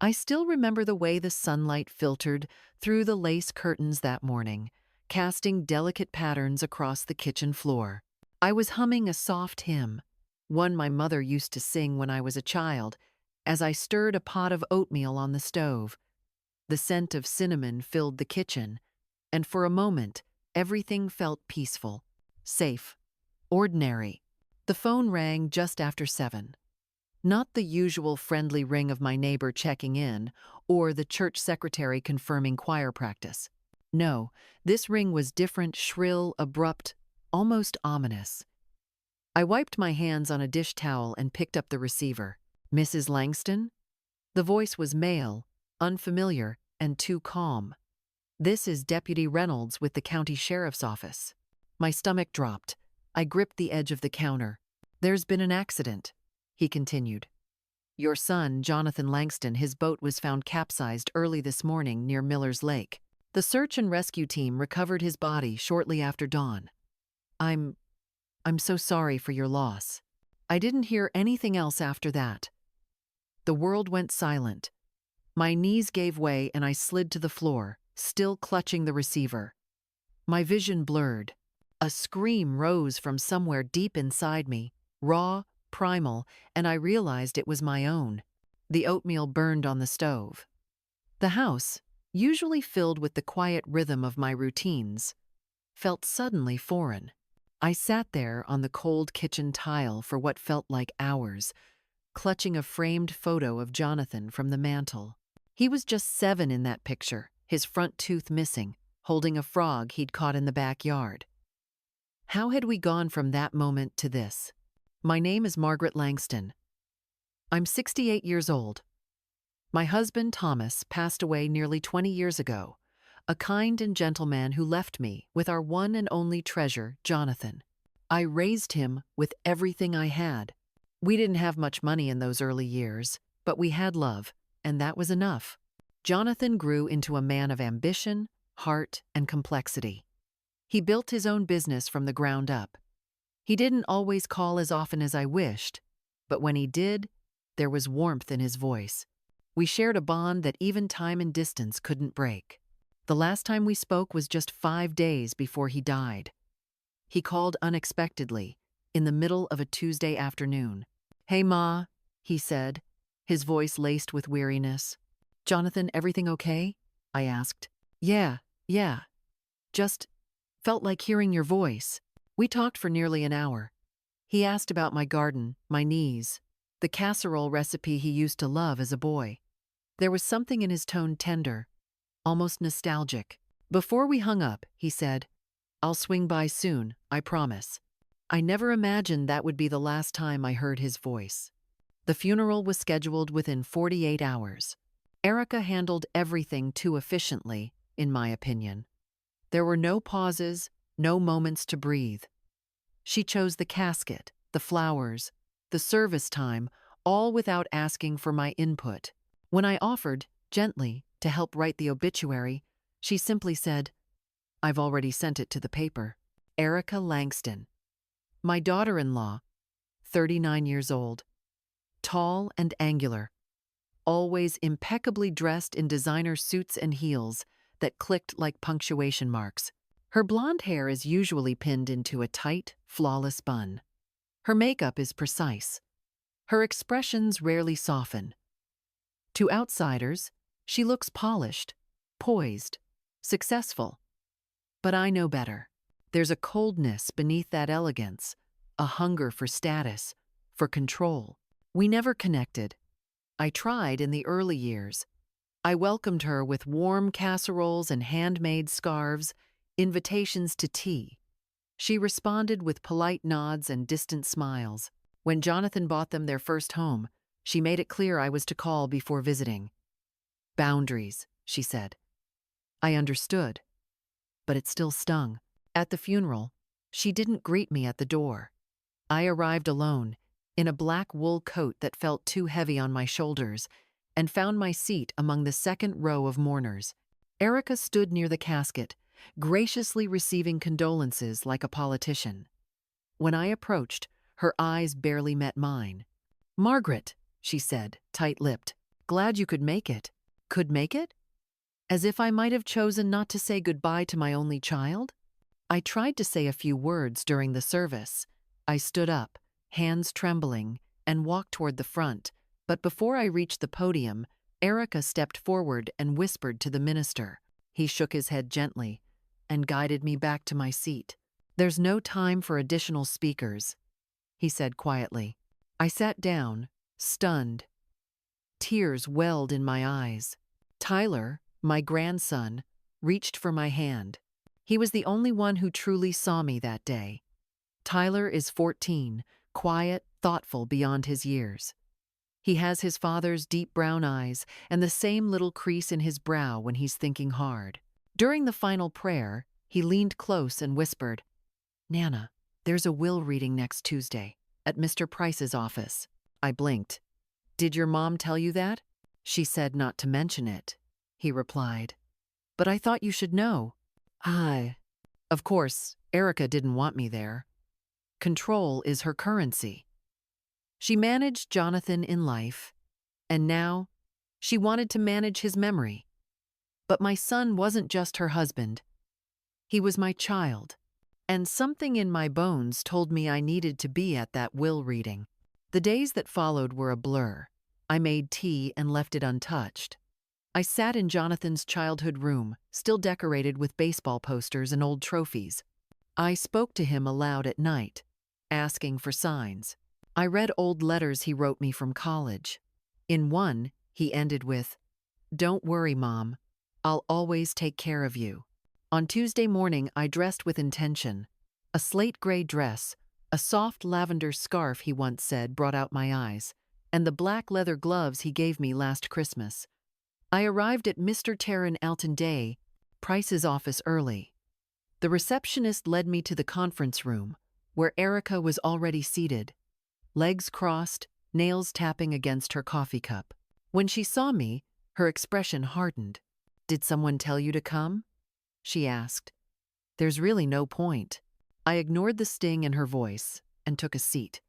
I still remember the way the sunlight filtered through the lace curtains that morning, casting delicate patterns across the kitchen floor. I was humming a soft hymn, one my mother used to sing when I was a child, as I stirred a pot of oatmeal on the stove. The scent of cinnamon filled the kitchen, and for a moment, everything felt peaceful, safe, ordinary. The phone rang just after 7. Not the usual friendly ring of my neighbor checking in or the church secretary confirming choir practice. No, this ring was different, shrill, abrupt, almost ominous. I wiped my hands on a dish towel and picked up the receiver. Mrs. Langston? The voice was male, unfamiliar, and too calm. This is Deputy Reynolds with the county sheriff's office. My stomach dropped. I gripped the edge of the counter. There's been an accident, he continued. Your son, Jonathan Langston, his boat was found capsized early this morning near Miller's Lake. The search and rescue team recovered his body shortly after dawn. I'm so sorry for your loss. I didn't hear anything else after that. The world went silent. My knees gave way and I slid to the floor, still clutching the receiver. My vision blurred. A scream rose from somewhere deep inside me, raw, primal, and I realized it was my own. The oatmeal burned on the stove. The house, usually filled with the quiet rhythm of my routines, felt suddenly foreign. I sat there on the cold kitchen tile for what felt like hours, clutching a framed photo of Jonathan from the mantel. He was just 7 in that picture, his front tooth missing, holding a frog he'd caught in the backyard. How had we gone from that moment to this? My name is Margaret Langston. I'm 68 years old. My husband, Thomas, passed away nearly 20 years ago, a kind and gentle man who left me with our one and only treasure, Jonathan. I raised him with everything I had. We didn't have much money in those early years, but we had love, and that was enough. Jonathan grew into a man of ambition, heart, and complexity. He built his own business from the ground up. He didn't always call as often as I wished, but when he did, there was warmth in his voice. We shared a bond that even time and distance couldn't break. The last time we spoke was just 5 days before he died. He called unexpectedly, in the middle of a Tuesday afternoon. "Hey, Ma," he said, his voice laced with weariness. "Jonathan, everything okay?" I asked. Yeah. Just felt like hearing your voice." We talked for nearly an hour. He asked about my garden, my knees, the casserole recipe he used to love as a boy. There was something in his tone tender, almost nostalgic. Before we hung up, he said, "I'll swing by soon, I promise." I never imagined that would be the last time I heard his voice. The funeral was scheduled within 48 hours. Erica handled everything too efficiently, in my opinion. There were no pauses, no moments to breathe. She chose the casket, the flowers, the service time, all without asking for my input. When I offered, gently, to help write the obituary, she simply said, "I've already sent it to the paper." Erica Langston. My daughter-in-law, 39 years old, tall and angular, always impeccably dressed in designer suits and heels that clicked like punctuation marks. Her blonde hair is usually pinned into a tight, flawless bun. Her makeup is precise. Her expressions rarely soften. To outsiders, she looks polished, poised, successful. But I know better. There's a coldness beneath that elegance, a hunger for status, for control. We never connected. I tried in the early years. I welcomed her with warm casseroles and handmade scarves, invitations to tea. She responded with polite nods and distant smiles. When Jonathan bought them their first home, she made it clear I was to call before visiting. "Boundaries," she said. I understood, but it still stung. At the funeral, she didn't greet me at the door. I arrived alone, in a black wool coat that felt too heavy on my shoulders, and found my seat among the second row of mourners. Erica stood near the casket, graciously receiving condolences like a politician. When I approached, her eyes barely met mine. "Margaret," she said, tight-lipped, Glad you could make it. Could make it? As if I might have chosen not to say goodbye to my only child? I tried to say a few words during the service. I stood up, hands trembling, and walked toward the front, but before I reached the podium, Erica stepped forward and whispered to the minister. He shook his head gently and guided me back to my seat. "There's no time for additional speakers," he said quietly. I sat down, stunned. Tears welled in my eyes. Tyler, my grandson, reached for my hand. He was the only one who truly saw me that day. Tyler is 14, quiet, thoughtful beyond his years. He has his father's deep brown eyes and the same little crease in his brow when he's thinking hard. During the final prayer, he leaned close and whispered, "Nana, there's a will reading next Tuesday at Mr. Price's office." I blinked. "Did your mom tell you that?" "She said not to mention it," he replied. "But I thought you should know." Of course, Erica didn't want me there. Control is her currency. She managed Jonathan in life, and now she wanted to manage his memory. But my son wasn't just her husband. He was my child, and something in my bones told me I needed to be at that will reading. The days that followed were a blur. I made tea and left it untouched. I sat in Jonathan's childhood room, still decorated with baseball posters and old trophies. I spoke to him aloud at night, asking for signs. I read old letters he wrote me from college. In one, he ended with, "Don't worry, Mom. I'll always take care of you." On Tuesday morning, I dressed with intention. A slate gray dress, a soft lavender scarf he once said brought out my eyes, and the black leather gloves he gave me last Christmas. I arrived at Mr. Taryn Alton Day, Price's office early. The receptionist led me to the conference room, where Erica was already seated, legs crossed, nails tapping against her coffee cup. When she saw me, her expression hardened. "Did someone tell you to come?" she asked. "There's really no point." I ignored the sting in her voice and took a seat.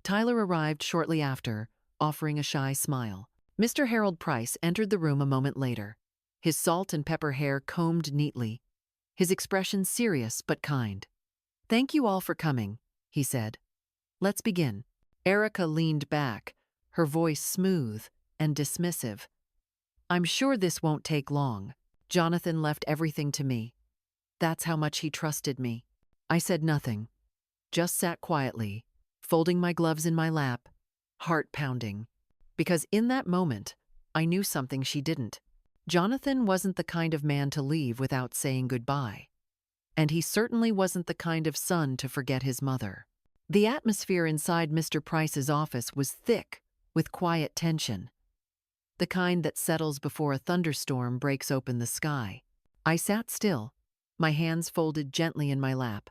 Tyler arrived shortly after, offering a shy smile. Mr. Harold Price entered the room a moment later, his salt and pepper hair combed neatly, his expression serious but kind. "Thank you all for coming," he said. "Let's begin." Erica leaned back, her voice smooth and dismissive. "I'm sure this won't take long. Jonathan left everything to me. That's how much he trusted me." I said nothing, just sat quietly, folding my gloves in my lap, heart pounding. Because in that moment, I knew something she didn't. Jonathan wasn't the kind of man to leave without saying goodbye. And he certainly wasn't the kind of son to forget his mother. The atmosphere inside Mr. Price's office was thick with quiet tension, the kind that settles before a thunderstorm breaks open the sky. I sat still, my hands folded gently in my lap,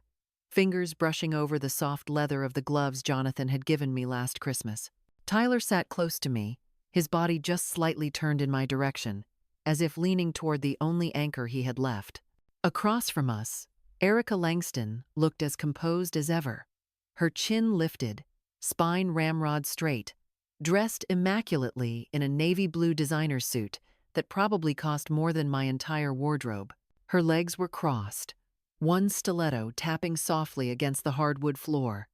fingers brushing over the soft leather of the gloves Jonathan had given me last Christmas. Tyler sat close to me, his body just slightly turned in my direction, as if leaning toward the only anchor he had left. Across from us, Erica Langston looked as composed as ever, her chin lifted, spine ramrod straight, dressed immaculately in a navy blue designer suit that probably cost more than my entire wardrobe. Her legs were crossed, one stiletto tapping softly against the hardwood floor.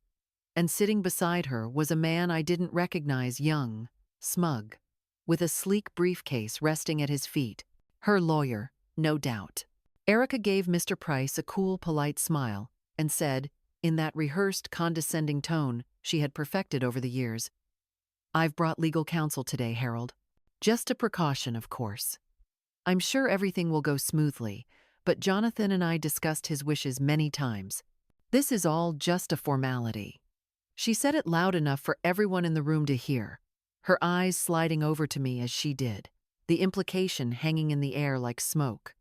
And sitting beside her was a man I didn't recognize, young, smug, with a sleek briefcase resting at his feet. Her lawyer, no doubt. Erica gave Mr. Price a cool, polite smile and said, in that rehearsed, condescending tone she had perfected over the years, "I've brought legal counsel today, Harold. Just a precaution, of course. I'm sure everything will go smoothly, but Jonathan and I discussed his wishes many times. This is all just a formality." She said it loud enough for everyone in the room to hear, her eyes sliding over to me as she did, the implication hanging in the air like smoke.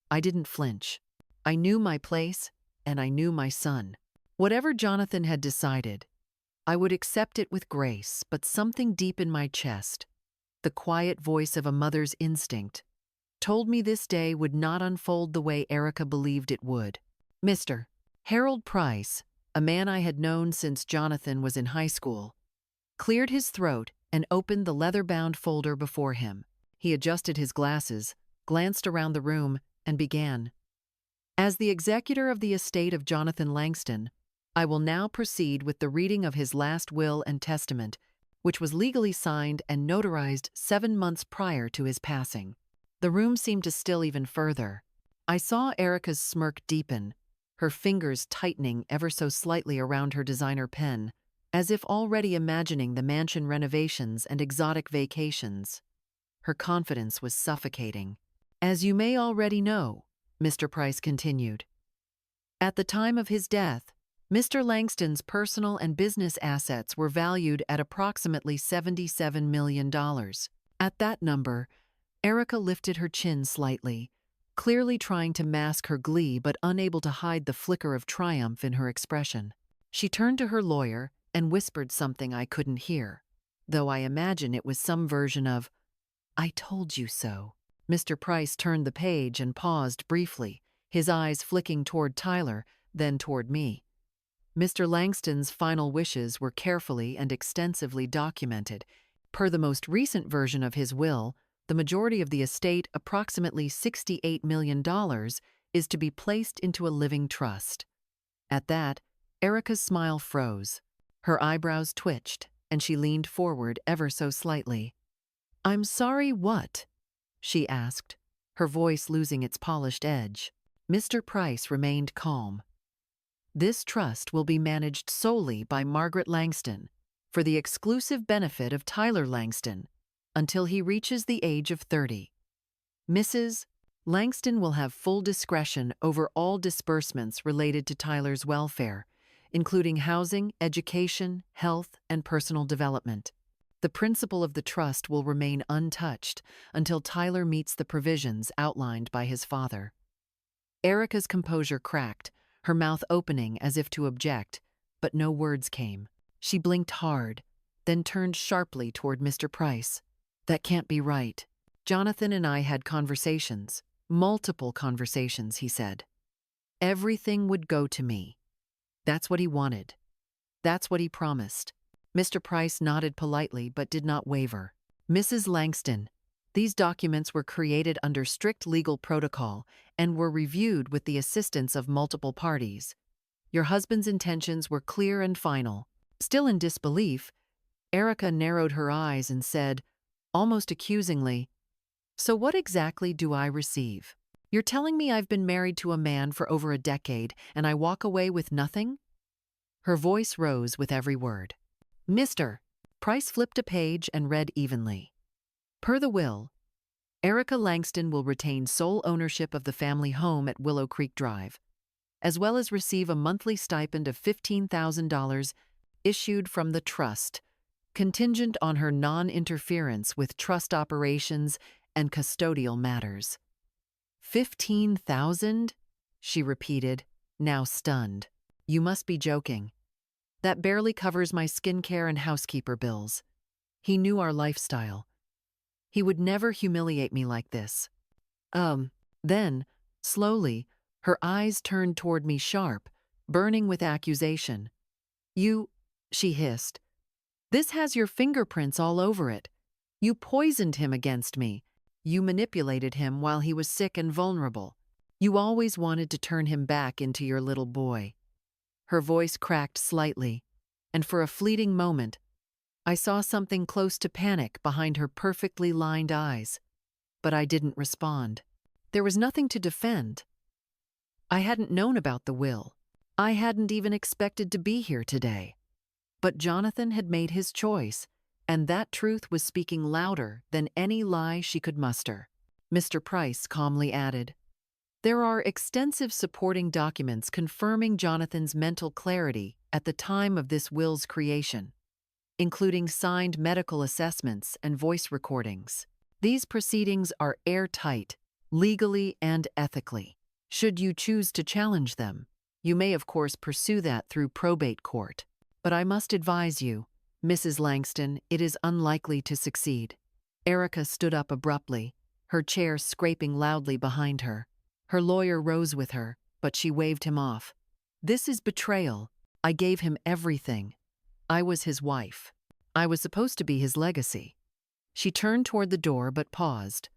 I didn't flinch. I knew my place, and I knew my son. Whatever Jonathan had decided, I would accept it with grace, but something deep in my chest, the quiet voice of a mother's instinct, told me this day would not unfold the way Erica believed it would. Mr. Harold Price, a man I had known since Jonathan was in high school, cleared his throat and opened the leather-bound folder before him. He adjusted his glasses, glanced around the room, and began. As the executor of the estate of Jonathan Langston, I will now proceed with the reading of his last will and testament, which was legally signed and notarized 7 months prior to his passing. The room seemed to still even further. I saw Erica's smirk deepen, her fingers tightening ever so slightly around her designer pen, as if already imagining the mansion renovations and exotic vacations. Her confidence was suffocating. As you may already know, Mr. Price continued, at the time of his death, Mr. Langston's personal and business assets were valued at approximately $77 million. At that number, Erica lifted her chin slightly, clearly trying to mask her glee but unable to hide the flicker of triumph in her expression. She turned to her lawyer and whispered something I couldn't hear, though I imagine it was some version of, "I told you so." Mr. Price turned the page and paused briefly, his eyes flicking toward Tyler, then toward me. Mr. Langston's final wishes were carefully and extensively documented. Per the most recent version of his will, the majority of the estate, approximately $68 million, is to be placed into a living trust. At that, Erica's smile froze. Her eyebrows twitched, and she leaned forward ever so slightly. "I'm sorry, what?" she asked, her voice losing its polished edge. Mr. Price remained calm. "This trust will be managed solely by Margaret Langston, for the exclusive benefit of Tyler Langston, until he reaches the age of 30. Mrs. Langston will have full discretion over all disbursements related to Tyler's welfare, including housing, education, health, and personal development. The principal of the trust will remain untouched until Tyler meets the provisions outlined by his father." Erica's composure cracked, her mouth opening as if to object, but no words came. She blinked hard, then turned sharply toward Mr. Price. "That can't be right. Jonathan and I had conversations, multiple conversations," he said. "Everything would go to me. That's what he wanted. That's what he promised." Mr. Price nodded politely but did not waver. "Mrs. Langston, these documents were created under strict legal protocol and were reviewed with the assistance of multiple parties. Your husband's intentions were clear and final." Still in disbelief, Erica narrowed her eyes and said, almost accusingly, "So what exactly do I receive? You're telling me I've been married to a man for over a decade and I walk away with nothing?" Her voice rose with every word. "Mr. Price flipped a page and read evenly. Per the will, Erica Langston will retain sole ownership of the family home at Willow Creek Drive, as well as receive a monthly stipend of $15,000 issued from the trust, contingent on her non-interference with trust operations and custodial matters." "$15,000?" she repeated, now stunned. "You must be joking. That barely covers my skincare and housekeeper bills." He knew our lifestyle. He would never humiliate me like this. Then, slowly, her eyes turned toward me sharp, burning with accusation. "You," she hissed, "this has your fingerprints all over it. You poisoned him against me. You manipulated him while he was sick and vulnerable. You always wanted to turn him back into your little boy." Her voice cracked slightly, and for a fleeting moment, I saw something close to panic behind her perfectly lined eyes, but I didn't respond. There was nothing to defend. I hadn't known about the will. I hadn't even expected to be here today. But Jonathan had made his choice, and that truth was speaking louder than any lie she could muster. Mr. Price calmly added, "There are extensive supporting documents confirming Jonathan's mental clarity at the time of this will's creation, including signed medical assessments and voice recordings. These proceedings are airtight, legally and ethically. Should you choose to challenge them, you may of course pursue that through probate court. But I must advise you, Mrs. Langston, it is unlikely to succeed." Erica stood up abruptly, her chair scraping loudly behind her. Her lawyer rose with her, but she waved him off. "This is betrayal. I gave him everything. I was his wife. I was supposed to be his legacy. She turned toward the door but paused.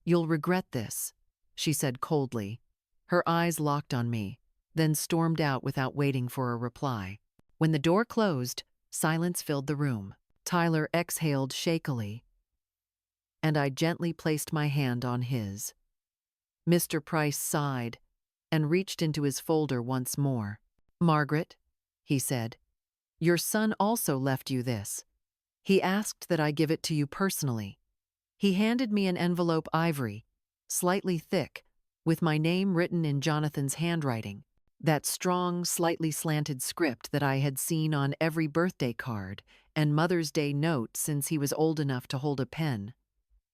"You'll regret this," she said coldly. Her eyes locked on me, then stormed out without waiting for a reply. When the door closed, silence filled the room. Tyler exhaled shakily, and I gently placed my hand on his. Mr. Price sighed and reached into his folder once more. "Margaret," he said, "your son also left you this. He asked that I give it to you personally." He handed me an envelope, ivory, slightly thick, with my name written in Jonathan's handwriting, that strong, slightly slanted script that I had seen on every birthday card and Mother's Day note since he was old enough to hold a pen.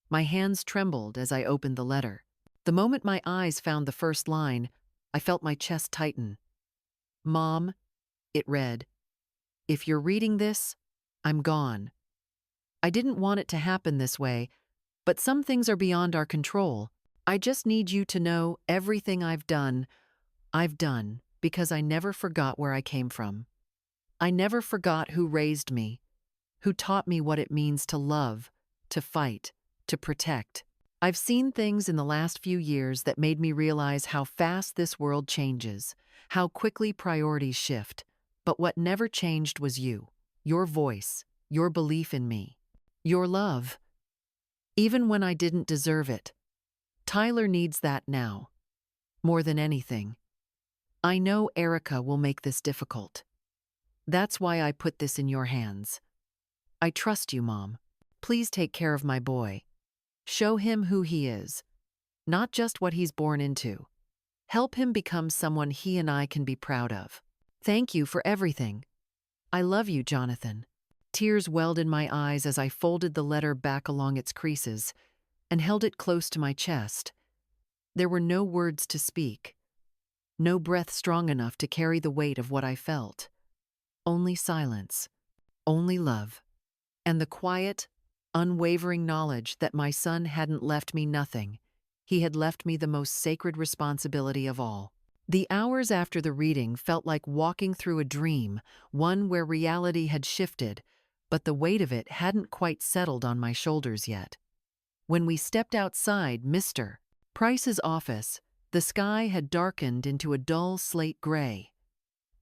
My hands trembled as I opened the letter. The moment my eyes found the first line, I felt my chest tighten. "Mom," it read, "if you're reading this, I'm gone. I didn't want it to happen this way, but some things are beyond our control. I just need you to know everything I've done because I never forgot where I came from. I never forgot who raised me, who taught me what it means to love, to fight, to protect. I've seen things in the last few years that made me realize how fast this world changes, how quickly priorities shift. But what never changed was you, your voice, your belief in me, your love. Even when I didn't deserve it. Tyler needs that now, more than anything. I know Erica will make this difficult. That's why I put this in your hands. I trust you, Mom. Please take care of my boy. Show him who he is, not just what he's born into. Help him become someone he and I can be proud of. Thank you for everything. I love you, Jonathan." Tears welled in my eyes as I folded the letter back along its creases and held it close to my chest. There were no words to speak, no breath strong enough to carry the weight of what I felt. Only silence, only love, and the quiet, unwavering knowledge that my son hadn't left me nothing. He had left me the most sacred responsibility of all. The hours after the reading felt like walking through a dream, one where reality had shifted, but the weight of it hadn't quite settled on my shoulders yet. When we stepped outside Mr. Price's office, the sky had darkened into a dull slate gray.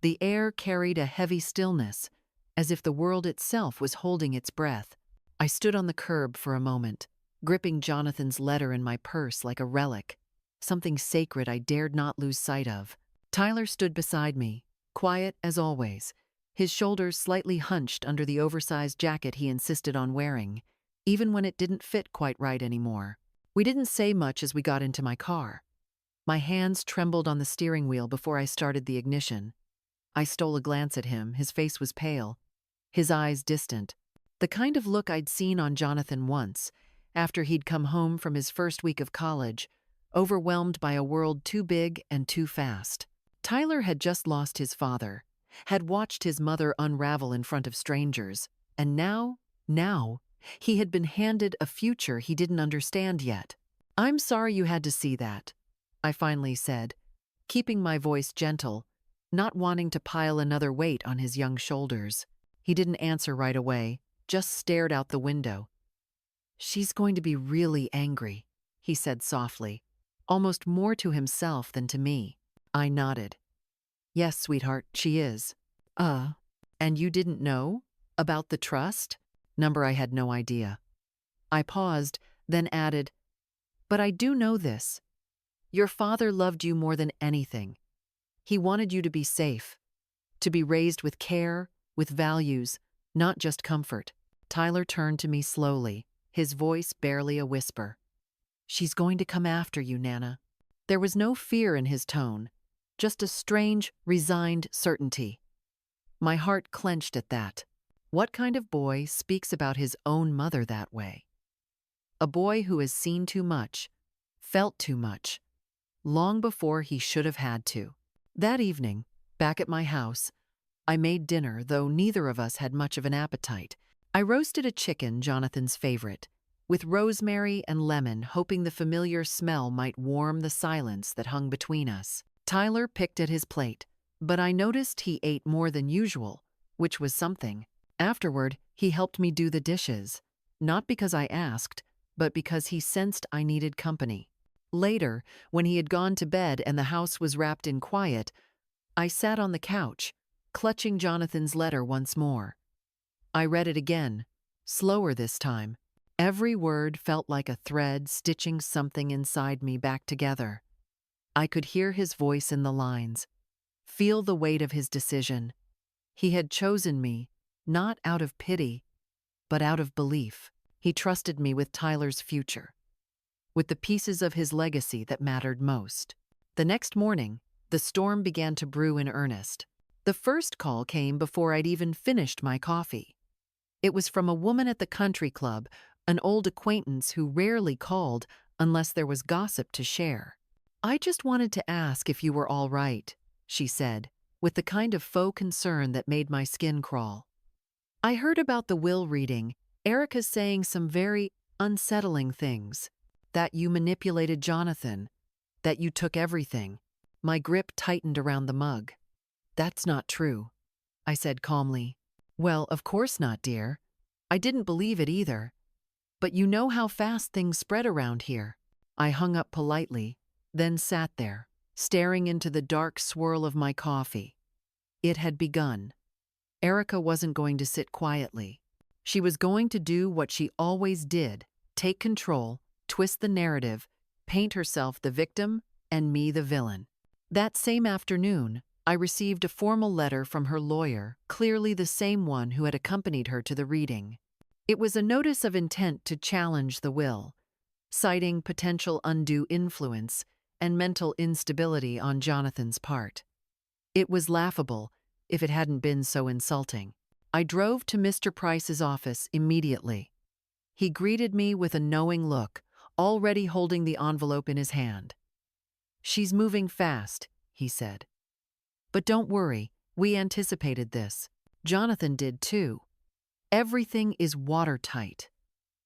The air carried a heavy stillness, as if the world itself was holding its breath. I stood on the curb for a moment, gripping Jonathan's letter in my purse like a relic, something sacred I dared not lose sight of. Tyler stood beside me, quiet as always, his shoulders slightly hunched under the oversized jacket he insisted on wearing, even when it didn't fit quite right anymore. We didn't say much as we got into my car. My hands trembled on the steering wheel before I started the ignition. I stole a glance at him. His face was pale, his eyes distant, the kind of look I'd seen on Jonathan once, after he'd come home from his first week of college, overwhelmed by a world too big and too fast. Tyler had just lost his father, had watched his mother unravel in front of strangers, and now, he had been handed a future he didn't understand yet. "I'm sorry you had to see that," I finally said, keeping my voice gentle, not wanting to pile another weight on his young shoulders. He didn't answer right away, just stared out the window. "She's going to be really angry," he said softly, almost more to himself than to me. I nodded. "Yes, sweetheart, she is." And you didn't know? About the trust? Number I had no idea." I paused, then added, "But I do know this. Your father loved you more than anything. He wanted you to be safe, to be raised with care, with values, not just comfort." Tyler turned to me slowly, his voice barely a whisper. "She's going to come after you, Nana." There was no fear in his tone, just a strange, resigned certainty. My heart clenched at that. What kind of boy speaks about his own mother that way? A boy who has seen too much, felt too much, long before he should have had to. That evening, back at my house, I made dinner, though neither of us had much of an appetite. I roasted a chicken, Jonathan's favorite, with rosemary and lemon, hoping the familiar smell might warm the silence that hung between us. Tyler picked at his plate, but I noticed he ate more than usual, which was something. Afterward, he helped me do the dishes, not because I asked, but because he sensed I needed company. Later, when he had gone to bed and the house was wrapped in quiet, I sat on the couch, clutching Jonathan's letter once more. I read it again, slower this time. Every word felt like a thread stitching something inside me back together. I could hear his voice in the lines, feel the weight of his decision. He had chosen me, not out of pity, but out of belief. He trusted me with Tyler's future, with the pieces of his legacy that mattered most. The next morning, the storm began to brew in earnest. The first call came before I'd even finished my coffee. It was from a woman at the country club, an old acquaintance who rarely called unless there was gossip to share. "I just wanted to ask if you were all right," she said, with the kind of faux concern that made my skin crawl. "I heard about the will reading. Erica's saying some very unsettling things. That you manipulated Jonathan, that you took everything." My grip tightened around the mug. "That's not true," I said calmly. "Well, of course not, dear. I didn't believe it either. But you know how fast things spread around here." I hung up politely, then sat there, staring into the dark swirl of my coffee. It had begun. Erica wasn't going to sit quietly. She was going to do what she always did: take control, twist the narrative, paint herself the victim and me the villain. That same afternoon, I received a formal letter from her lawyer, clearly the same one who had accompanied her to the reading. It was a notice of intent to challenge the will, citing potential undue influence and mental instability on Jonathan's part. It was laughable, if it hadn't been so insulting. I drove to Mr. Price's office immediately. He greeted me with a knowing look, already holding the envelope in his hand. "She's moving fast," he said. "But don't worry, we anticipated this. Jonathan did too. Everything is watertight,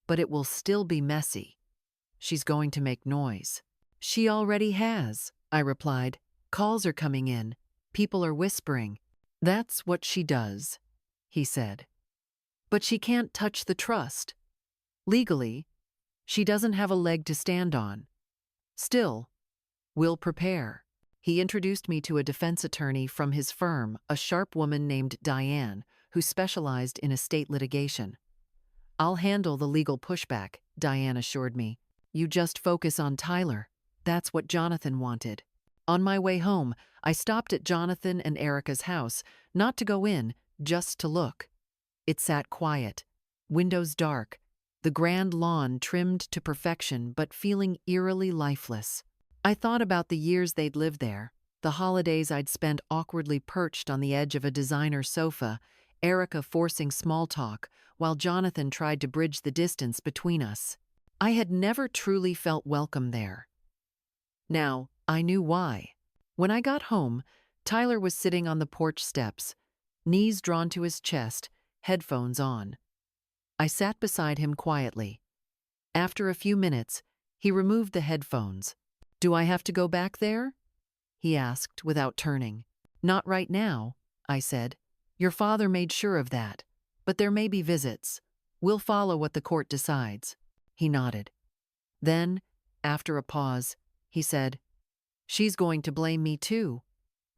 but it will still be messy. She's going to make noise." "She already has," I replied. "Calls are coming in. People are whispering." "That's what she does," he said. "But she can't touch the trust. Legally, she doesn't have a leg to stand on. Still, we'll prepare." He introduced me to a defense attorney from his firm, a sharp woman named Diane, who specialized in estate litigation. "I'll handle the legal pushback," Diane assured me. "You just focus on Tyler. That's what Jonathan wanted." On my way home, I stopped at Jonathan and Erica's house, not to go in, just to look. It sat quiet, windows dark, the grand lawn trimmed to perfection but feeling eerily lifeless. I thought about the years they'd lived there, the holidays I'd spent awkwardly perched on the edge of a designer sofa, Erica forcing small talk, while Jonathan tried to bridge the distance between us. I had never truly felt welcome there. Now, I knew why. When I got home, Tyler was sitting on the porch steps, knees drawn to his chest, headphones on. I sat beside him quietly. After a few minutes, he removed the headphones. "Do I have to go back there?" he asked without turning. "Not right now," I said. "Your father made sure of that. But there may be visits. We'll follow what the court decides." He nodded. Then, after a pause, he said, "She's going to blame me too,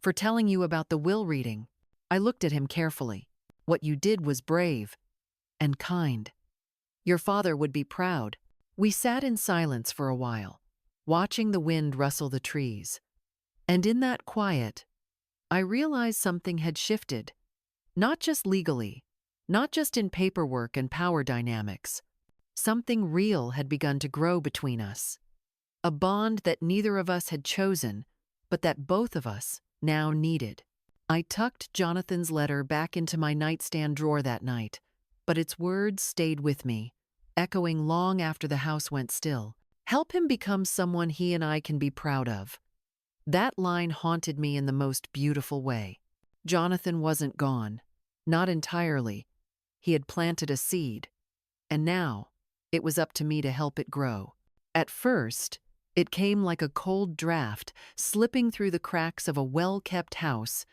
for telling you about the will reading." I looked at him carefully. "What you did was brave and kind. Your father would be proud." We sat in silence for a while, watching the wind rustle the trees. And in that quiet, I realized something had shifted. Not just legally, not just in paperwork and power dynamics. Something real had begun to grow between us. A bond that neither of us had chosen, but that both of us now needed. I tucked Jonathan's letter back into my nightstand drawer that night, but its words stayed with me, echoing long after the house went still. "Help him become someone he and I can be proud of." That line haunted me in the most beautiful way. Jonathan wasn't gone. Not entirely. He had planted a seed. And now, it was up to me to help it grow. At first, it came like a cold draft, slipping through the cracks of a well-kept house,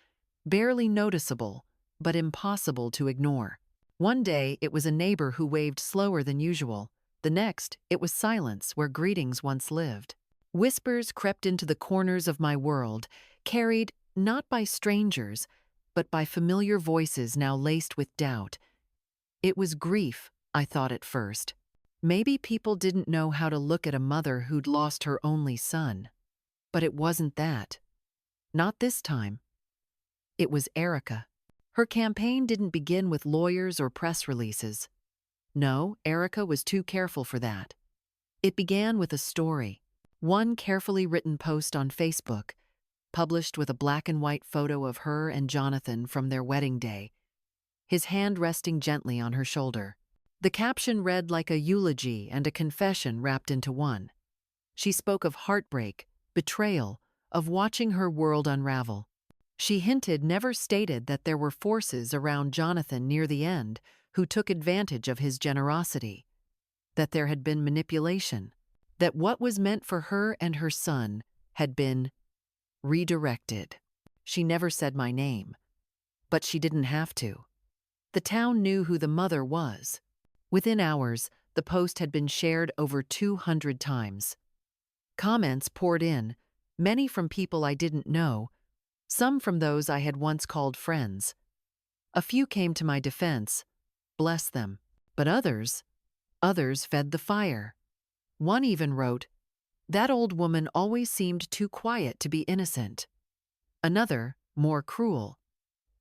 barely noticeable, but impossible to ignore. One day, it was a neighbor who waved slower than usual. The next, it was silence where greetings once lived. Whispers crept into the corners of my world, carried not by strangers, but by familiar voices now laced with doubt. It was grief, I thought at first. Maybe people didn't know how to look at a mother who'd lost her only son. But it wasn't that. Not this time. It was Erica. Her campaign didn't begin with lawyers or press releases. No, Erica was too careful for that. It began with a story. One carefully written post on Facebook, published with a black and white photo of her and Jonathan from their wedding day, his hand resting gently on her shoulder. The caption read like a eulogy and a confession wrapped into one. She spoke of heartbreak, betrayal, of watching her world unravel. She hinted, never stated, that there were forces around Jonathan near the end who took advantage of his generosity, that there had been manipulation, that what was meant for her and her son had been redirected. She never said my name, but she didn't have to. The town knew who the mother was. Within hours, the post had been shared over 200 times. Comments poured in, many from people I didn't know, some from those I had once called friends. A few came to my defense, bless them, but others fed the fire. One even wrote, "That old woman always seemed too quiet to be innocent." Another, more cruel,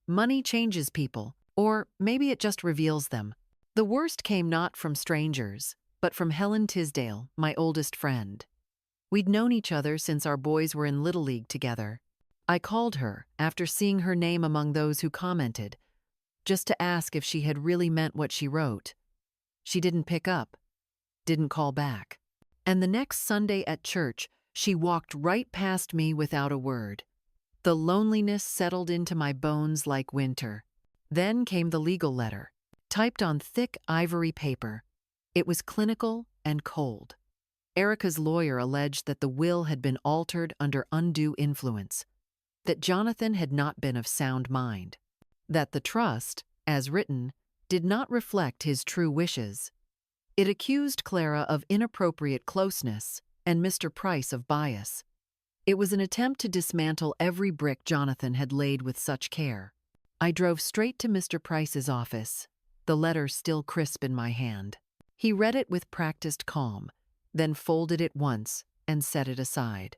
"Money changes people, or maybe it just reveals them." The worst came not from strangers, but from Helen Tisdale, my oldest friend. We'd known each other since our boys were in Little League together. I called her, after seeing her name among those who commented, just to ask if she had really meant what she wrote. She didn't pick up, didn't call back. And the next Sunday at church, she walked right past me without a word. The loneliness settled into my bones like winter. Then came the legal letter, typed on thick ivory paper. It was clinical and cold. Erica's lawyer alleged that the will had been altered under undue influence, that Jonathan had not been of sound mind, that the trust, as written, did not reflect his true wishes. It accused Clara of inappropriate closeness and Mr. Price of bias. It was an attempt to dismantle every brick Jonathan had laid with such care. I drove straight to Mr. Price's office, the letter still crisp in my hand. He read it with practiced calm, then folded it once and set it aside.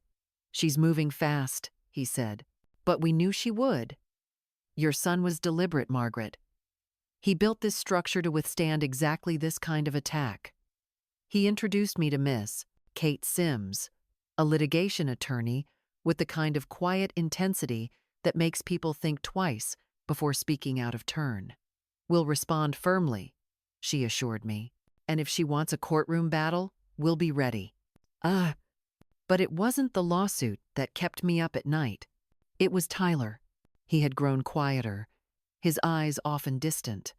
"She's moving fast," he said, "but we knew she would. Your son was deliberate, Margaret. He built this structure to withstand exactly this kind of attack." He introduced me to Miss Kate Sims, a litigation attorney with the kind of quiet intensity that makes people think twice before speaking out of turn. "We'll respond firmly," she assured me, "and if she wants a courtroom battle, we'll be ready." But it wasn't the lawsuit that kept me up at night. It was Tyler. He had grown quieter, his eyes often distant.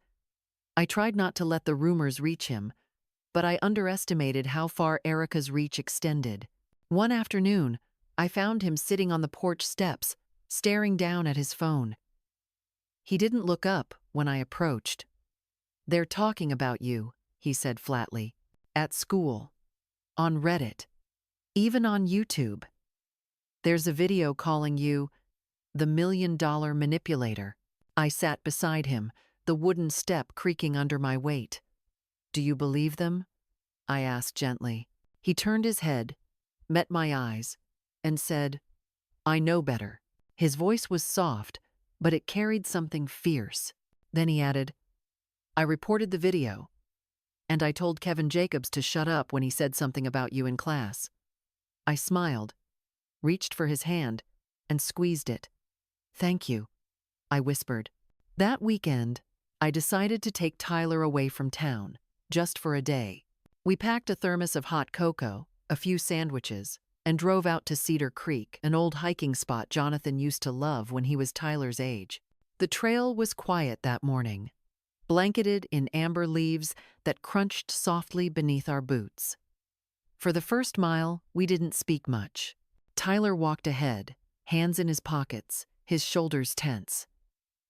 I tried not to let the rumors reach him, but I underestimated how far Erica's reach extended. One afternoon, I found him sitting on the porch steps, staring down at his phone. He didn't look up when I approached. "They're talking about you," he said flatly. "At school. On Reddit. Even on YouTube. There's a video calling you the $1 million manipulator." I sat beside him, the wooden step creaking under my weight. "Do you believe them?" I asked gently. He turned his head, met my eyes, and said, "I know better." His voice was soft, but it carried something fierce. Then he added, "I reported the video, and I told Kevin Jacobs to shut up when he said something about you in class." I smiled, reached for his hand, and squeezed it. "Thank you," I whispered. That weekend, I decided to take Tyler away from town, just for a day. We packed a thermos of hot cocoa, a few sandwiches, and drove out to Cedar Creek, an old hiking spot Jonathan used to love when he was Tyler's age. The trail was quiet that morning, blanketed in amber leaves that crunched softly beneath our boots. For the first mile, we didn't speak much. Tyler walked ahead, hands in his pockets, his shoulders tense.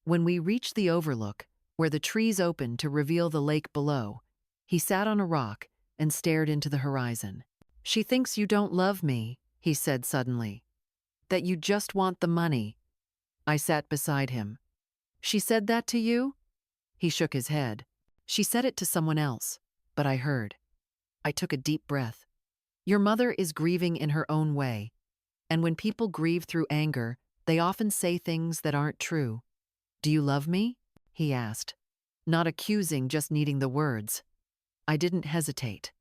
When we reached the overlook, where the trees opened to reveal the lake below. He sat on a rock and stared into the horizon. "She thinks you don't love me," he said suddenly. "That you just want the money." I sat beside him. "She said that to you?" He shook his head. "She said it to someone else, but I heard." I took a deep breath. "Your mother is grieving in her own way, and when people grieve through anger, they often say things that aren't true." "Do you love me?" he asked, not accusing, just needing the words. I didn't hesitate.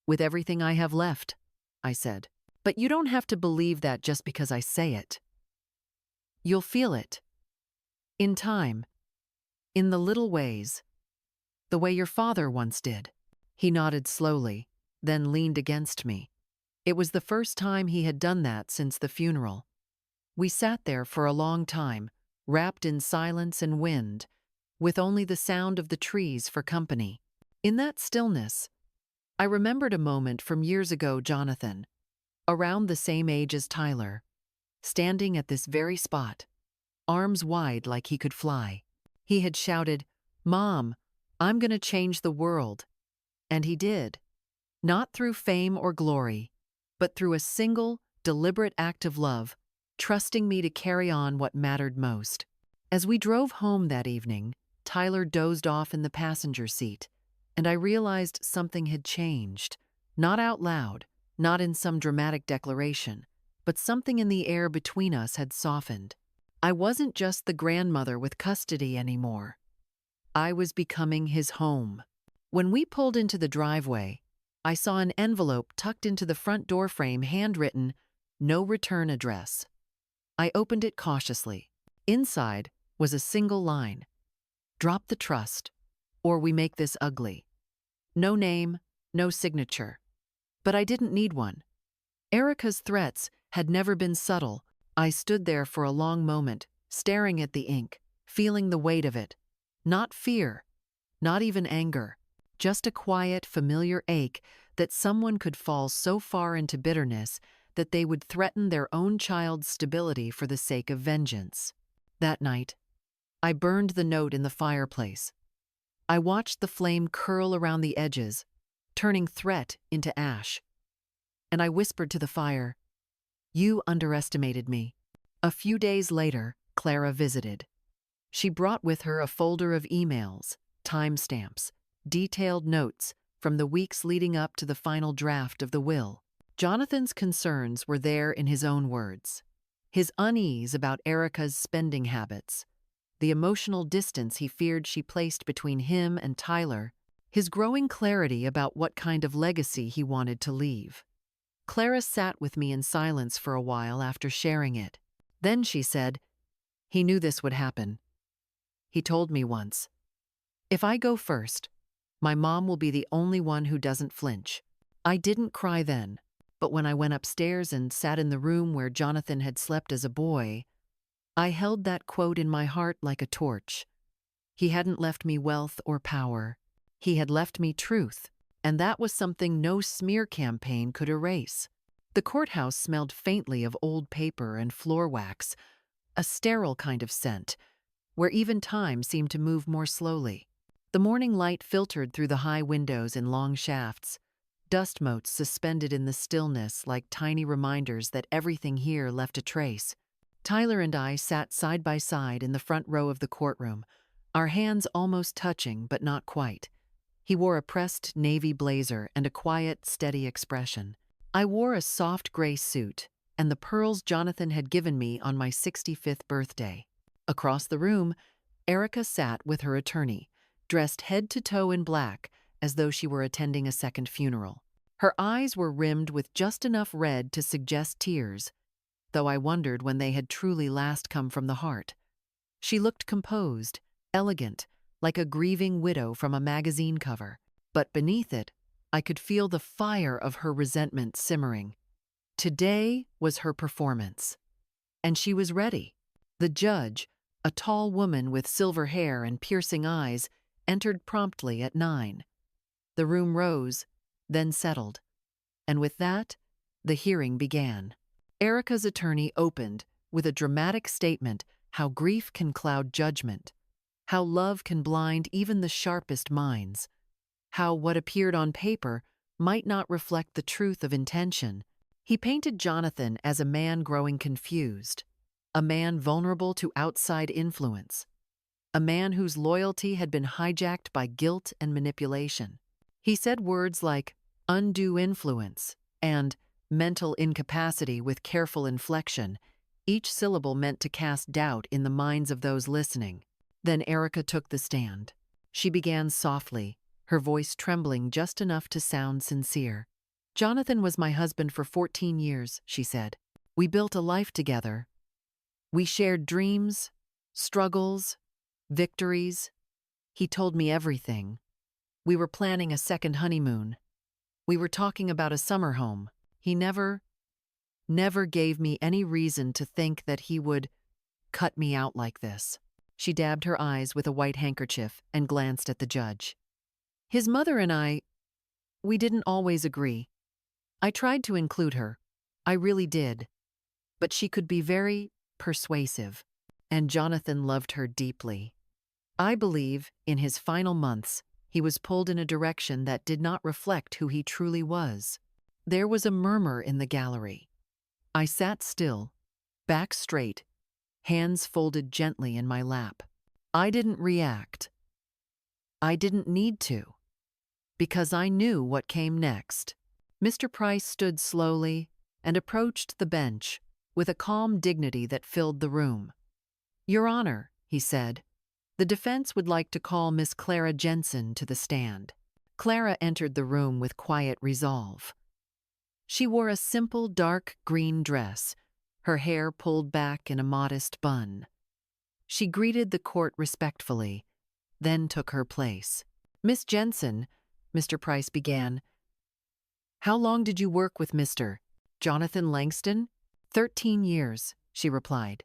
"With everything I have left," I said. "But you don't have to believe that just because I say it. You'll feel it. In time. In the little ways. The way your father once did." He nodded slowly, then leaned against me. It was the first time he had done that since the funeral. We sat there for a long time, wrapped in silence and wind, with only the sound of the trees for company. In that stillness, I remembered a moment from years ago. Jonathan, around the same age as Tyler, standing at this very spot, arms wide like he could fly. He had shouted, "Mom, I'm gonna change the world." And he did. Not through fame or glory, but through a single, deliberate act of love, trusting me to carry on what mattered most. As we drove home that evening, Tyler dozed off in the passenger seat, and I realized something had changed. Not out loud, not in some dramatic declaration, but something in the air between us had softened. I wasn't just the grandmother with custody anymore. I was becoming his home. When we pulled into the driveway, I saw an envelope tucked into the front door frame, handwritten, "No return address." I opened it cautiously. Inside was a single line: "Drop the trust, or we make this ugly." No name, no signature. But I didn't need one. Erica's threats had never been subtle. I stood there for a long moment, staring at the ink, feeling the weight of it. Not fear, not even anger, just a quiet, familiar ache that someone could fall so far into bitterness that they would threaten their own child's stability for the sake of vengeance. That night, I burned the note in the fireplace. I watched the flame curl around the edges, turning threat into ash. And I whispered to the fire, "You underestimated me." A few days later, Clara visited. She brought with her a folder of emails, timestamps, detailed notes from the weeks leading up to the final draft of the will. Jonathan's concerns were there in his own words. His unease about Erica's spending habits, the emotional distance he feared she placed between him and Tyler, his growing clarity about what kind of legacy he wanted to leave. Clara sat with me in silence for a while after sharing it. Then she said, "He knew this would happen. He told me once, if I go first, my mom will be the only one who doesn't flinch." I didn't cry then, but when I went upstairs and sat in the room where Jonathan had slept as a boy, I held that quote in my heart like a torch. He hadn't left me wealth or power. He had left me truth, and that was something no smear campaign could erase. The courthouse smelled faintly of old paper and floor wax, a sterile kind of scent, where even time seemed to move more slowly. The morning light filtered through the high windows in long shafts, dust motes suspended in the stillness like tiny reminders that everything here left a trace. Tyler and I sat side by side in the front row of the courtroom, our hands almost touching but not quite. He wore a pressed navy blazer and a quiet, steady expression. I wore a soft gray suit and the pearls Jonathan had given me on my 65th birthday. Across the room, Erica sat with her attorney, dressed head to toe in black as though she were attending a second funeral. Her eyes were rimmed with just enough red to suggest tears, though I wondered when they had truly last come from the heart. She looked composed, elegant, like a grieving widow from a magazine cover, but beneath it, I could feel the fire of her resentment simmering. Today was her performance, and she was ready. The judge, a tall woman with silver hair and piercing eyes, entered promptly at 9. The room rose, then settled, and with that, the hearing began. Erica's attorney opened with a dramatic statement how grief can cloud judgment, how love can blind even the sharpest minds, how what appeared on paper might not reflect the truth of intention. He painted Jonathan as a man growing confused, a man vulnerable to outside influence, a man whose loyalty had been hijacked by guilt and manipulation. He said words like undue influence and mental incapacity with careful inflection, each syllable meant to cast doubt in the minds of those listening. Then Erica took the stand. She began softly, her voice trembling just enough to sound sincere. "Jonathan was my husband for 14 years," she said. "We built a life together. We shared dreams, struggles, victories. He told me everything. We were planning a second honeymoon. We were talking about a summer home. He never gave me any reason to think that he would cut me out like this." She dabbed her eyes with a white handkerchief and glanced at the judge. "His mother and we didn't always agree. I tried to include her. I really did. But she could be very persuasive, and Jonathan loved her deeply. I believe, in his final months, he was pulled in a direction that did not reflect who he truly was." There was a murmur in the gallery. I sat still, back straight, hands folded gently in my lap. I didn't react. I didn't need to, because I knew what came next. Mr. Price stood slowly and approached the bench with a calm dignity that filled the room. "Your Honor," he said, "the defense would like to call Miss Clara Jensen to the stand." Clara entered the room with quiet resolve. She wore a simple dark green dress, her hair pulled back in a modest bun. She greeted the court respectfully, then took her place. "Miss Jensen," Mr. Price began, "how long did you work with Mr. Jonathan Langston?" 13 years, she replied.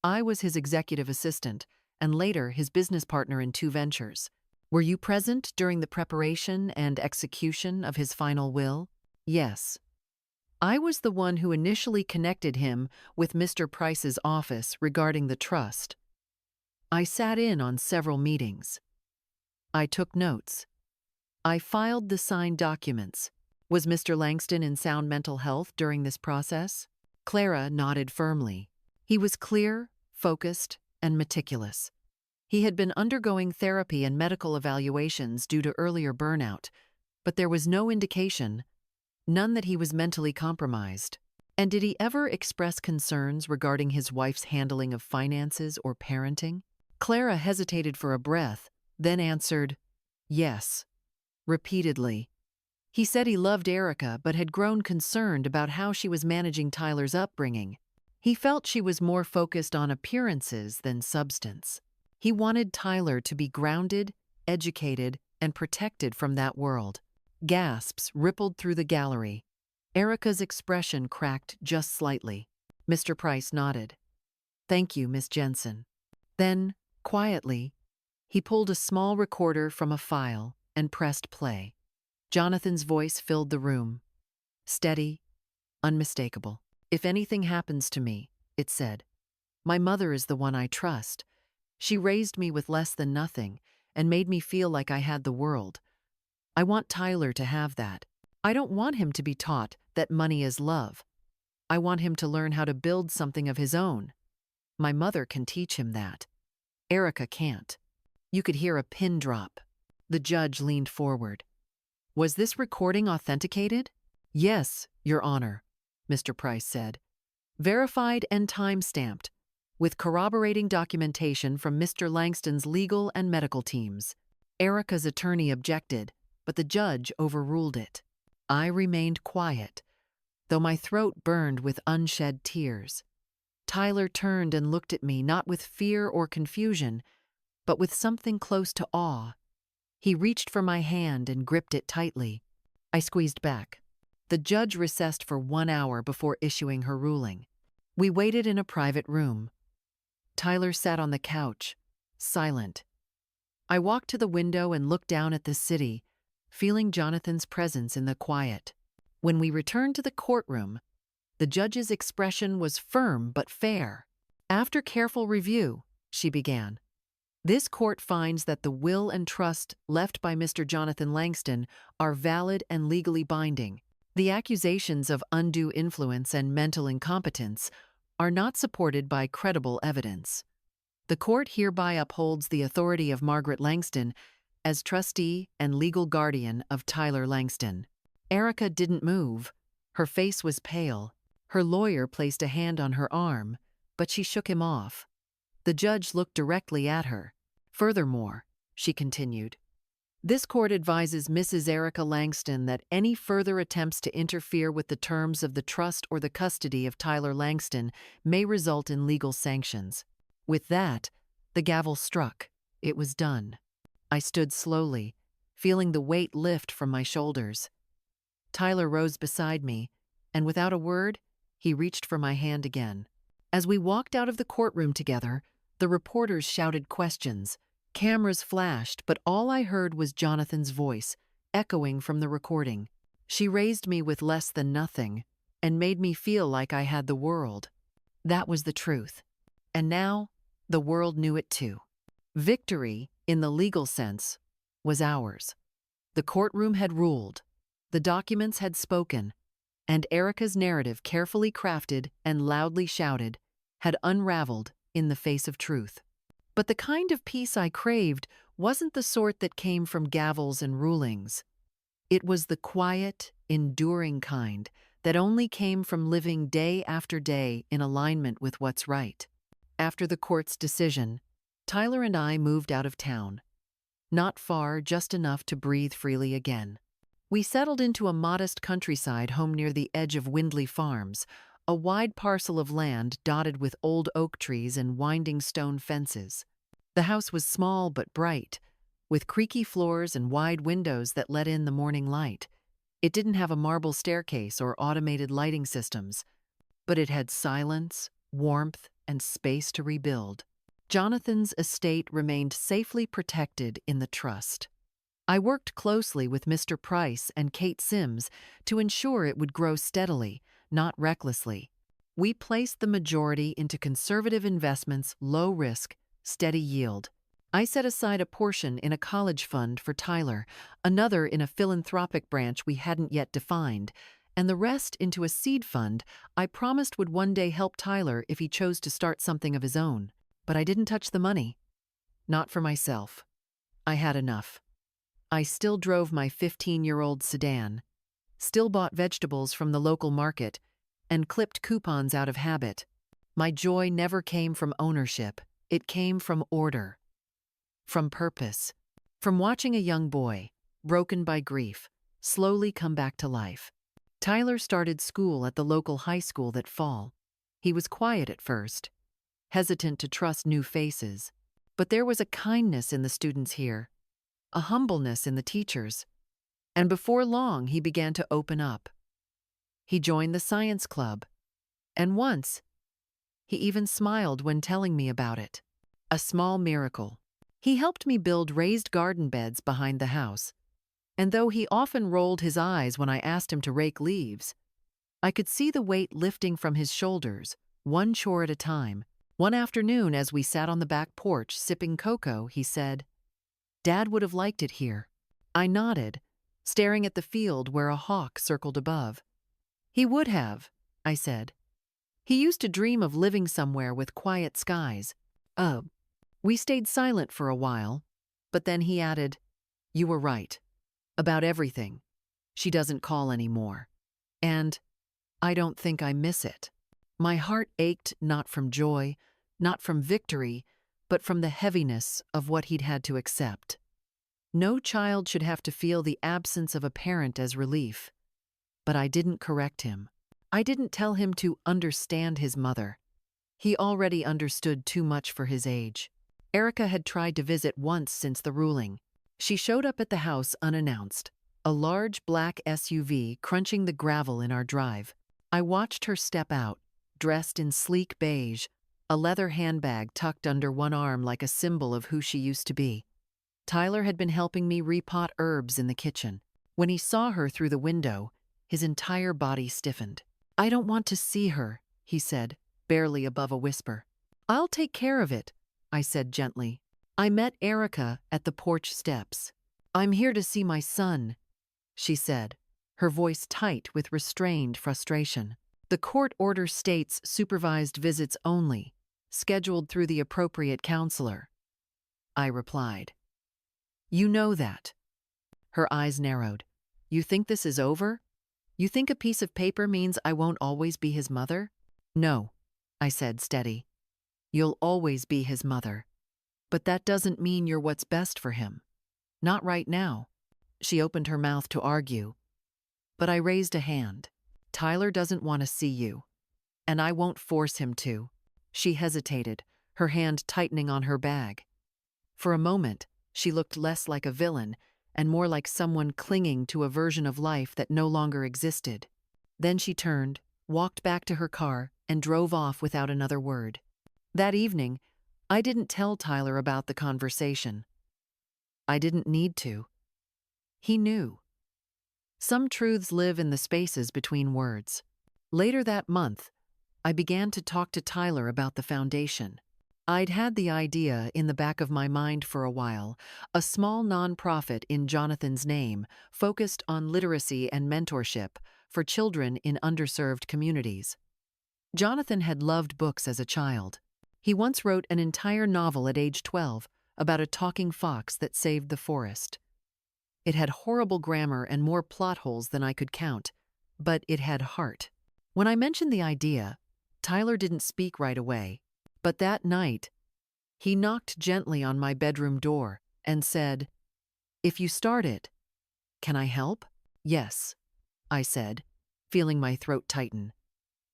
"I was his executive assistant, and later his business partner in 2 ventures. Were you present during the preparation and execution of his final will?" "Yes. I was the one who initially connected him with Mr. Price's office regarding the trust. I sat in on several meetings. I took notes. I filed the signed documents. Was Mr. Langston in sound mental health during this process?" Clara nodded firmly. "He was clear, focused, and meticulous. He had been undergoing therapy and medical evaluations due to earlier burnout, but there was no indication, none that he was mentally compromised." "And did he ever express concerns regarding his wife's handling of finances or parenting?" Clara hesitated for a breath, then answered, "Yes," repeatedly. "He said he loved Erica but had grown concerned about how she was managing Tyler's upbringing. He felt she was more focused on appearances than substance. He wanted Tyler to be grounded, educated, and protected from that world." Gasps rippled through the gallery. Erica's expression cracked just slightly. Mr. Price nodded. "Thank you, Miss Jensen." Then, quietly, he pulled a small recorder from a file and pressed play. Jonathan's voice filled the room. Steady, unmistakable. "If anything happens to me," it said, "my mother is the one I trust. She raised me with less than nothing and made me feel like I had the world. I want Tyler to have that. I don't want him to be taught that money is love. I want him to learn how to build something of his own. My mother can teach him that. Erica can't." You could hear a pin drop. The judge leaned forward. "Was this recording authenticated?" "Yes, Your Honor," Mr. Price said. "Verified and time-stamped, with corroborating documentation from Mr. Langston's legal and medical teams." Erica's attorney objected, but the judge overruled it. I remained quiet, though my throat burned with unshed tears. Tyler turned and looked at me, not with fear or confusion, but with something close to awe. He reached for my hand and gripped it tightly. I squeezed back. The judge recessed for 1 hour before issuing her ruling. We waited in a private room. Tyler sat on the couch, silent. I walked to the window and looked down at the city, feeling Jonathan's presence in the quiet. When we returned to the courtroom, the judge's expression was firm but fair. "After careful review," she began, This court finds that the will and trust left by Mr. Jonathan Langston are valid and legally binding. The accusations of undue influence and mental incompetence are not supported by credible evidence. The court hereby upholds the authority of Margaret Langston as trustee and legal guardian of Tyler Langston. Erica didn't move. Her face was pale. Her lawyer placed a hand on her arm, but she shook him off. The judge looked directly at her. Furthermore, she continued, this court advises Mrs. Erica Langston that any further attempts to interfere with the terms of the trust or the custody of Tyler Langston may result in legal sanctions. With that, the gavel struck. It was done. I stood slowly, feeling the weight lift from my shoulders. Tyler rose beside me, and without a word, he reached for my hand again. As we walked out of the courtroom together, the reporters shouted questions. Cameras flashed, but all I heard was Jonathan's voice, echoing from the recording. She raised me with less than nothing, and made me feel like I had the world. That was the truth. And now, the world knew it too. Victory, in the legal sense, was ours. The courtroom had ruled. The documents had spoken, and Erica's narrative, carefully crafted and loudly shouted, had unraveled in the face of truth. But the kind of peace I craved wasn't the sort that came from gavels and rulings. It was the quiet, enduring kind that only came from living day after day in alignment with what's right. After the court's decision, Tyler and I moved out of town. Not far, just enough to breathe freely again. We settled into a modest countryside home near the edge of Windley Farms, a wide parcel of land dotted with old oak trees and winding stone fences. The house was small but bright, with creaky floors and wide windows that let in the morning light. It didn't have a marble staircase or automated lighting systems, but it had silence, warmth, and space to rebuild. Jonathan's estate remained safely protected in the trust. I worked closely with Mr. Price and Kate Sims to ensure it would grow steadily, not recklessly. We placed the majority into conservative investments, low risk, steady yield. I set aside a portion in a college fund for Tyler, another in a philanthropic branch we hadn't yet defined, and the rest into a seed fund I promised would one day help Tyler if he chose to start something of his own. But I didn't touch the money. Not for myself. I had enough. I still drove my 15-year-old sedan, still bought vegetables from the local market, and clipped coupons out of habit. My joy never came from ownership. It came from order, from purpose, from watching a young boy, broken by grief, slowly come back to life. Tyler started school at the local high school that fall. He was quiet at first, hesitant to trust new faces, but there was a kindness in the students here, a humbleness in the teachers, and before long he began to open up. He joined the science club, and once, he even smiled when telling me about it. A small miracle. He helped me build raised garden beds behind the house, and though he often rolled his eyes when I asked him to rake leaves, I could see the weight lifting from his shoulders, one chore at a time. One afternoon, as we sat on the back porch sipping cocoa, he said, "Dad would have liked it here." I nodded, staring at the field where a hawk circled above. "He would have," I said. "He used to dream of living somewhere with quiet skies." We stayed silent for a while, but then he added, "You were right. About everything. She doesn't call anymore. And I don't think I miss it." My heart ached not from joy, not from victory, but from the heaviness of what he'd had to accept. No child should have to feel the absence of a parent as relief. But I didn't correct him. I didn't tell him to understand his mother. He already understood too much for his age. Erica had tried to visit once since the ruling. She showed up at the house unannounced, a large black SUV crunching the gravel in our drive. I watched her step out, dressed in sleek beige, a leather handbag tucked under one arm like a symbol of who she used to be. Tyler had been helping me repot herbs in the kitchen. When he saw her through the window, his entire body stiffened. "I don't want to see her," he said, barely above a whisper. "I'll take care of it," I said gently. I met Erica at the porch steps. "I'm here to see my son," she said, her voice tight with restrained frustration. "The court order states supervised visits only, scheduled through the appropriate counselor," I replied. "You know that." Her eyes narrowed. "You think this is over? You think a piece of paper means I won't always be his mother?" "No," I said, steady. "You'll always be his mother. But that doesn't mean you're what's best for him. Not right now." She opened her mouth to argue, but I raised a hand. "Tyler doesn't want to see you, and I won't force him to." She hesitated, her hand tightening on her bag. For a moment, she looked less like a villain and more like someone clinging to a version of life that no longer existed. Then she turned, walked back to her car, and drove off without another word. That evening, I didn't tell Tyler about the conversation. I didn't need to. He knew. Some truths live in the spaces between words. Later that month, I began to talk to Tyler about the foundation. I'd had the idea in the back of my mind for a while, a small nonprofit in Jonathan's name focused on literacy and mentorship for children in underserved communities. Jonathan had loved books as a child. He once wrote an entire novel at age 12 about a talking fox that saved the forest. It had horrible grammar and more plot holes than I could count, but it had heart. When I mentioned the idea, Tyler didn't speak right away, but that night, he knocked gently on my bedroom door and said, "If you start it, can I help?" "Yes," I said, feeling my throat tighten.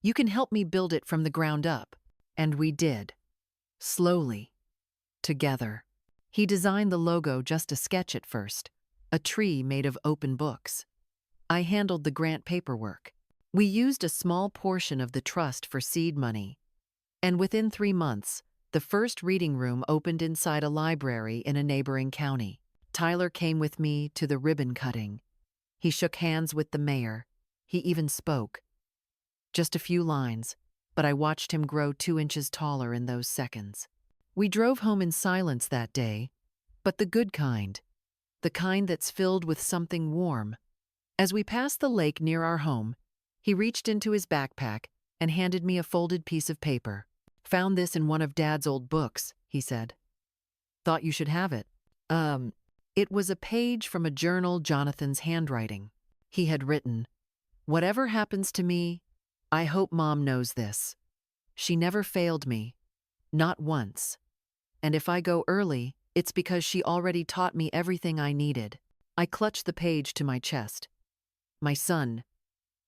"You can help me build it from the ground up." And we did. Slowly. Together. He designed the logo, just a sketch at first, a tree made of open books. I handled the grant paperwork. We used a small portion of the trust for seed money. And within 3 months, the first reading room opened inside a library in a neighboring county. Tyler came with me to the ribbon cutting. He shook hands with the mayor. He even spoke. Just a few lines, but I watched him grow 2 inches taller in those seconds. We drove home in silence that day, but the good kind. The kind that's filled with something warm. As we passed the lake near our home, he reached into his backpack and handed me a folded piece of paper. "Found this in one of Dad's old books," he said. "Thought you should have it." It was a page from a journal Jonathan's handwriting. He had written, "Whatever happens to me, I hope Mom knows this. She never failed me. Not once. And if I go early, it's because she already taught me everything I needed." I clutched the page to my chest. My son.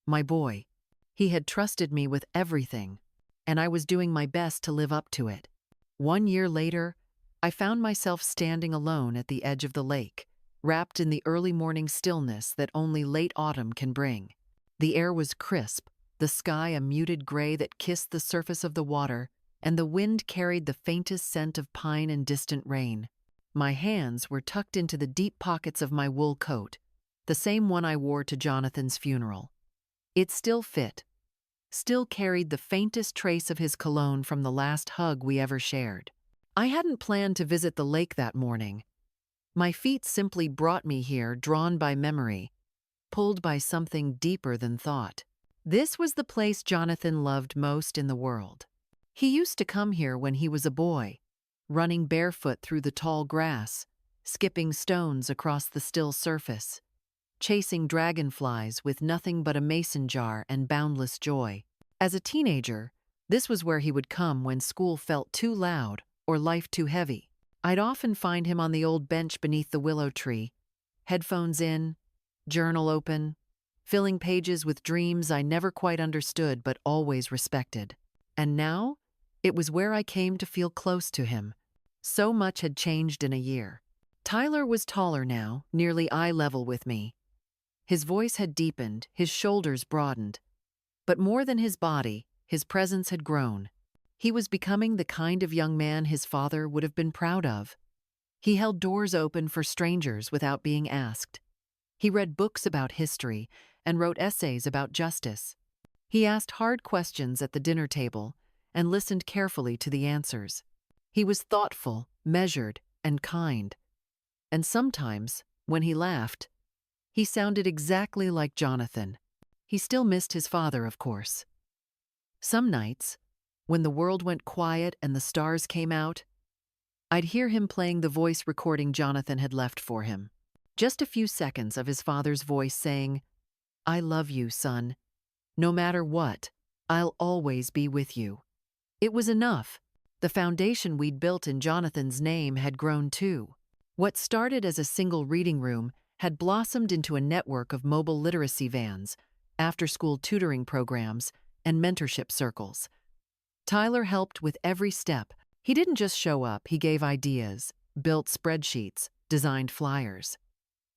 My boy. He had trusted me with everything, and I was doing my best to live up to it. 1 year later, I found myself standing alone at the edge of the lake, wrapped in the early morning stillness that only late autumn can bring. The air was crisp, the sky a muted gray that kissed the surface of the water, and the wind carried the faintest scent of pine and distant rain. My hands were tucked into the deep pockets of my wool coat, the same one I wore to Jonathan's funeral. It still fit, still carried the faintest trace of his cologne from the last hug we ever shared. I hadn't planned to visit the lake that morning. My feet simply brought me here, drawn by memory, pulled by something deeper than thought. This was the place Jonathan loved most in the world. He used to come here when he was a boy, running barefoot through the tall grass, skipping stones across the still surface, chasing dragonflies with nothing but a mason jar and boundless joy. As a teenager, this was where he would come when school felt too loud or life too heavy. I'd often find him on the old bench beneath the willow tree, headphones in, journal open, filling pages with dreams I never quite understood but always respected. And now, it was where I came to feel close to him. So much had changed in a year. Tyler was taller now, nearly eye level with me. His voice had deepened, his shoulders broadened. But more than his body, his presence had grown. He was becoming the kind of young man his father would have been proud of. He held doors open for strangers without being asked. He read books about history and wrote essays about justice. He asked hard questions at the dinner table and listened carefully to the answers. He was thoughtful, measured, and kind. And sometimes, when he laughed, he sounded exactly like Jonathan. He still missed his father, of course. Some nights, when the world went quiet and the stars came out, I'd hear him playing the voice recording Jonathan had left for him. Just a few seconds of his father's voice saying, "I love you, son. No matter what, I'll always be with you." It was enough. The foundation we'd built in Jonathan's name had grown too. What started as a single reading room had blossomed into a network of mobile literacy vans, after-school tutoring programs, and mentorship circles. Tyler helped with every step. He didn't just show up, he gave ideas, built spreadsheets, designed flyers.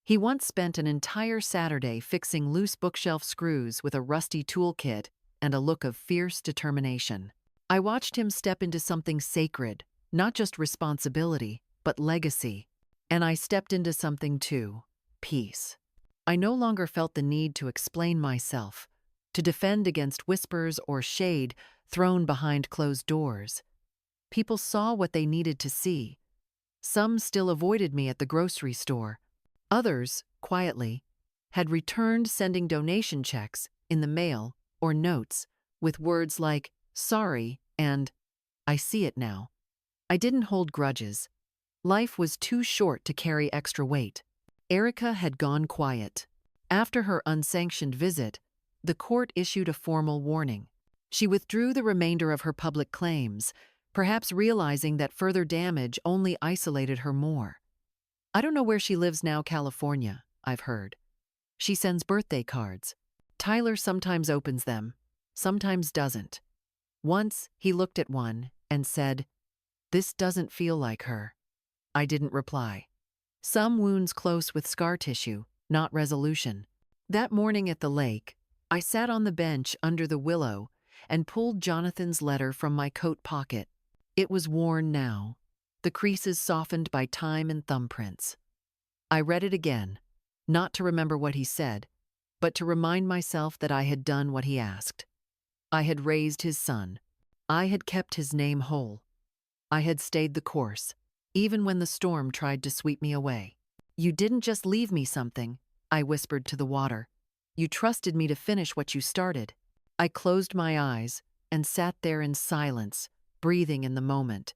He once spent an entire Saturday fixing loose bookshelf screws with a rusty toolkit and a look of fierce determination. I watched him step into something sacred, not just responsibility, but legacy. And I stepped into something too, peace. I no longer felt the need to explain myself, to defend against whispers or shade thrown behind closed doors. People saw what they needed to see. Some still avoided me at the grocery store. Others, quietly, had returned sending donation checks in the mail or notes with words like, "Sorry," and "I see it now." I didn't hold grudges. Life was too short to carry extra weight. Erica had gone quiet. After her unsanctioned visit, the court issued a formal warning. She withdrew the remainder of her public claims, perhaps realizing that further damage only isolated her more. I don't know where she lives now, California, I've heard. She sends birthday cards. Tyler sometimes opens them, sometimes doesn't. Once, he looked at one and said, "This doesn't feel like her." I didn't reply. Some wounds close with scar tissue, not resolution. That morning at the lake, I sat on the bench under the willow and pulled Jonathan's letter from my coat pocket. It was worn now, the creases softened by time and thumbprints. I read it again, not to remember what he said, but to remind myself that I had done what he asked. I had raised his son. I had kept his name whole. I had stayed the course, even when the storm tried to sweep me away. "You didn't just leave me something," I whispered to the water. "You trusted me to finish what you started." I closed my eyes and sat there in silence, breathing in the moment.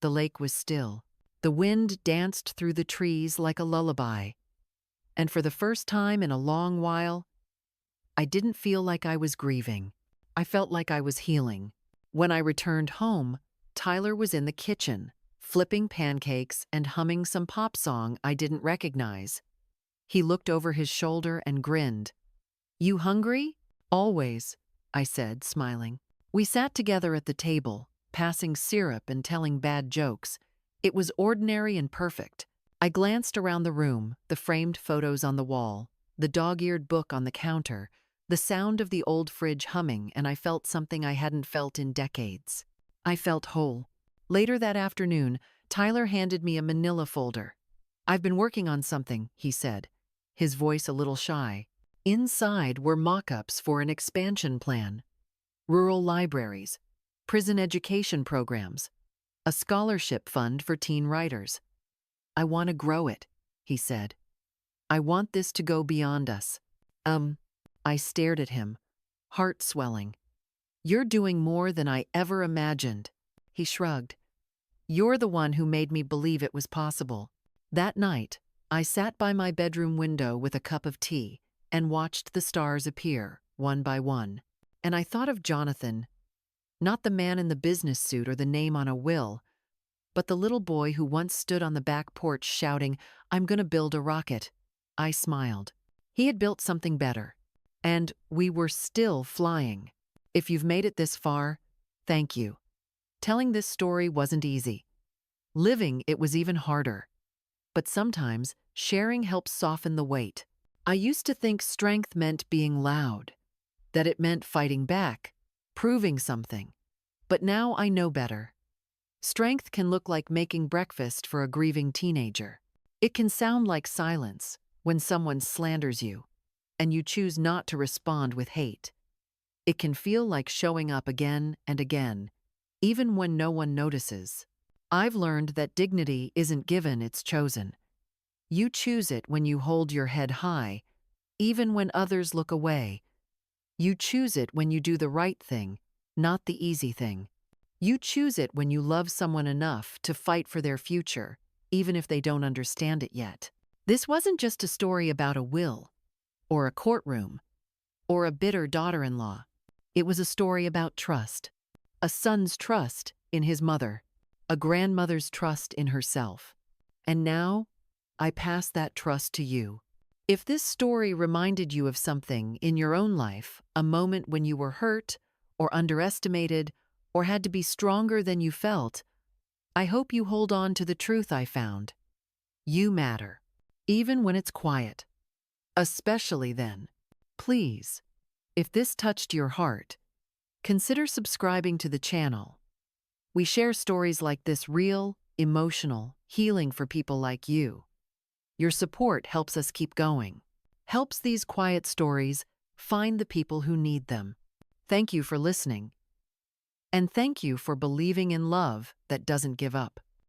The lake was still. The wind danced through the trees like a lullaby. And for the first time in a long while, I didn't feel like I was grieving. I felt like I was healing. When I returned home, Tyler was in the kitchen, flipping pancakes and humming some pop song I didn't recognize. He looked over his shoulder and grinned. "You hungry?" "Always," I said, smiling. We sat together at the table, passing syrup and telling bad jokes. It was ordinary and perfect. I glanced around the room, the framed photos on the wall, the dog-eared book on the counter, the sound of the old fridge humming, and I felt something I hadn't felt in decades. I felt whole. Later that afternoon, Tyler handed me a manila folder. "I've been working on something," he said, his voice a little shy. Inside were mock-ups for an expansion plan, rural libraries, prison education programs, a scholarship fund for teen writers. "I want to grow it," he said. "I want this to go beyond us." I stared at him, heart swelling. "You're doing more than I ever imagined." He shrugged. "You're the one who made me believe it was possible." That night, I sat by my bedroom window with a cup of tea and watched the stars appear, one by one. And I thought of Jonathan, not the man in the business suit or the name on a will, but the little boy who once stood on the back porch shouting, "I'm gonna build a rocket." I smiled. He had built something better, and we were still flying. If you've made it this far, thank you. Telling this story wasn't easy. Living it was even harder. But sometimes, sharing helps soften the weight. I used to think strength meant being loud, that it meant fighting back, proving something. But now I know better. Strength can look like making breakfast for a grieving teenager. It can sound like silence when someone slanders you, and you choose not to respond with hate. It can feel like showing up again and again, even when no one notices. I've learned that dignity isn't given, it's chosen. You choose it when you hold your head high, even when others look away. You choose it when you do the right thing, not the easy thing. You choose it when you love someone enough to fight for their future, even if they don't understand it yet. This wasn't just a story about a will, or a courtroom, or a bitter daughter-in-law. It was a story about trust. A son's trust in his mother, a grandmother's trust in herself. And now, I pass that trust to you. If this story reminded you of something in your own life, a moment when you were hurt, or underestimated, or had to be stronger than you felt, I hope you hold on to the truth I found. You matter, even when it's quiet. Especially then. Please, if this touched your heart, consider subscribing to the channel. We share stories like this, real, emotional, healing for people like you. Your support helps us keep going, helps these quiet stories find the people who need them. Thank you for listening. And thank you for believing in love that doesn't give up.